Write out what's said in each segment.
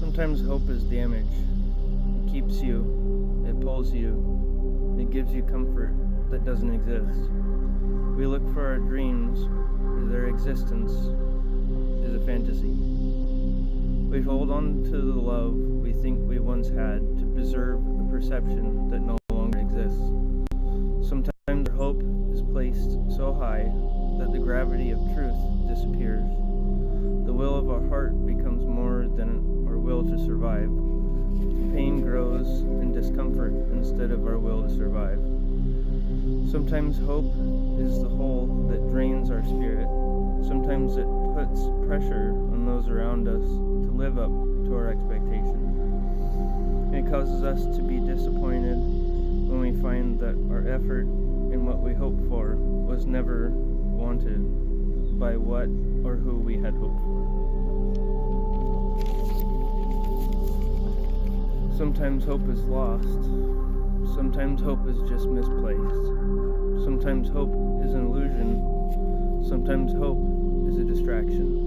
Sometimes hope is damage. It keeps you, it pulls you, it gives you comfort that doesn't exist. We look for our dreams as their existence is a fantasy. We hold on to the love we think we once had to preserve a perception that no longer exists. Sometimes our hope is placed so high that the gravity of truth disappears. The will of our heart becomes more than our will to survive. Pain grows in discomfort instead of our will to survive. Sometimes hope is the hole that drains our spirit. Sometimes it puts pressure on those around us to live up to our expectations. It causes us to be disappointed when we find that our effort in what we hoped for was never wanted by what or who we had hoped for. Sometimes hope is lost. Sometimes hope is just misplaced. Sometimes hope is an illusion. Sometimes hope is a distraction.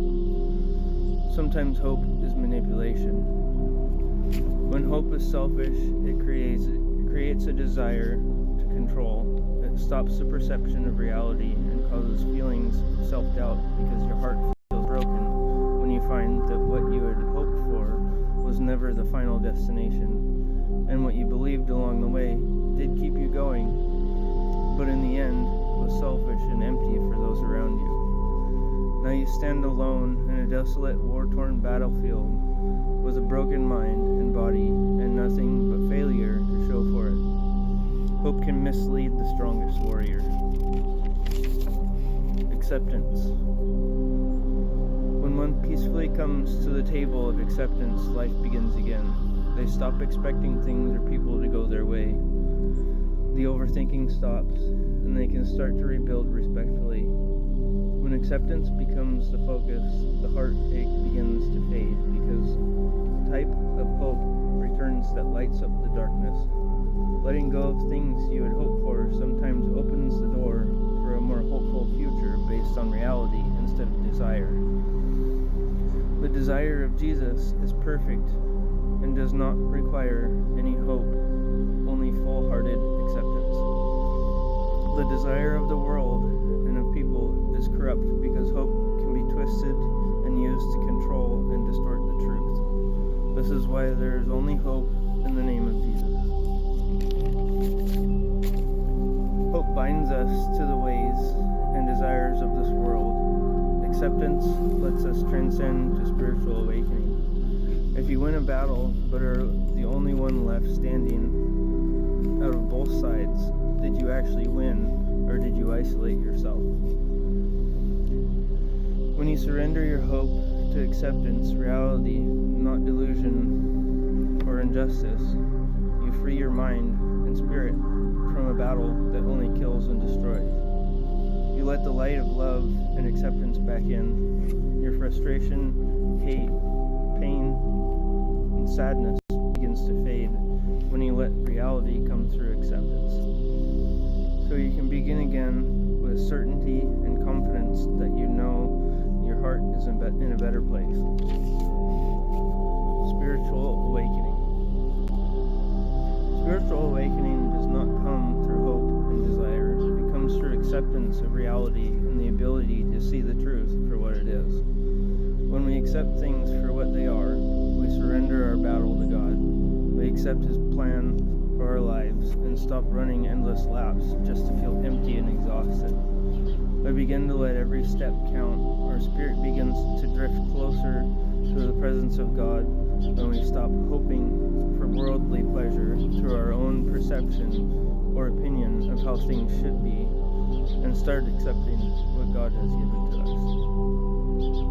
Sometimes hope is manipulation. When hope is selfish, it creates a desire to control. It stops the perception of reality and causes feelings of self-doubt because your heart feels broken when you find that what you had hoped for was never the final destination, and what you believed along the way did keep you going, but in the end was selfish and empty for those around you. Now you stand alone in a desolate, war-torn battlefield with a broken mind and body and nothing but failure to show for it. Hope can mislead the strongest warrior. Acceptance. When one peacefully comes to the table of acceptance, life begins again. They stop expecting things or people to go their way. The overthinking stops, and they can start to rebuild respectfully. When acceptance becomes the focus, the heartache begins to fade, because the type of hope returns that lights up the darkness. Letting go of things you had hoped for sometimes opens the door for a more hopeful future based on reality instead of desire. The desire of Jesus is perfect and does not require any hope, only full-hearted acceptance. The desire of the world and of people is corrupt because hope can be twisted and used to control and distort the truth. This is why there is only hope in the name of Jesus. Hope binds us to the ways and desires of this world. Acceptance lets us transcend to spiritual awakening. If you win a battle but are the only one left standing out of both sides, did you actually win, or did you isolate yourself? When you surrender your hope to acceptance, reality, not delusion or injustice, you free your mind and spirit from a battle that only kills and destroys. You let the light of love and acceptance back in. Your frustration, hate, pain, and sadness begins to fade when you let reality come through acceptance. So you can begin again with certainty and confidence that you know your heart is in a better place. Spiritual awakening. Spiritual awakening does not come through hope and desire. It comes through acceptance of reality and the ability to see the truth for what it is. When we accept things for what they are, we surrender our battle to God. We accept His plan for our lives and stop running endless laps just to feel empty and exhausted. We begin to let every step count. Our spirit begins to drift closer to the presence of God when we stop hoping for worldly pleasure through our own perception or opinion of how things should be, and start accepting what God has given to us.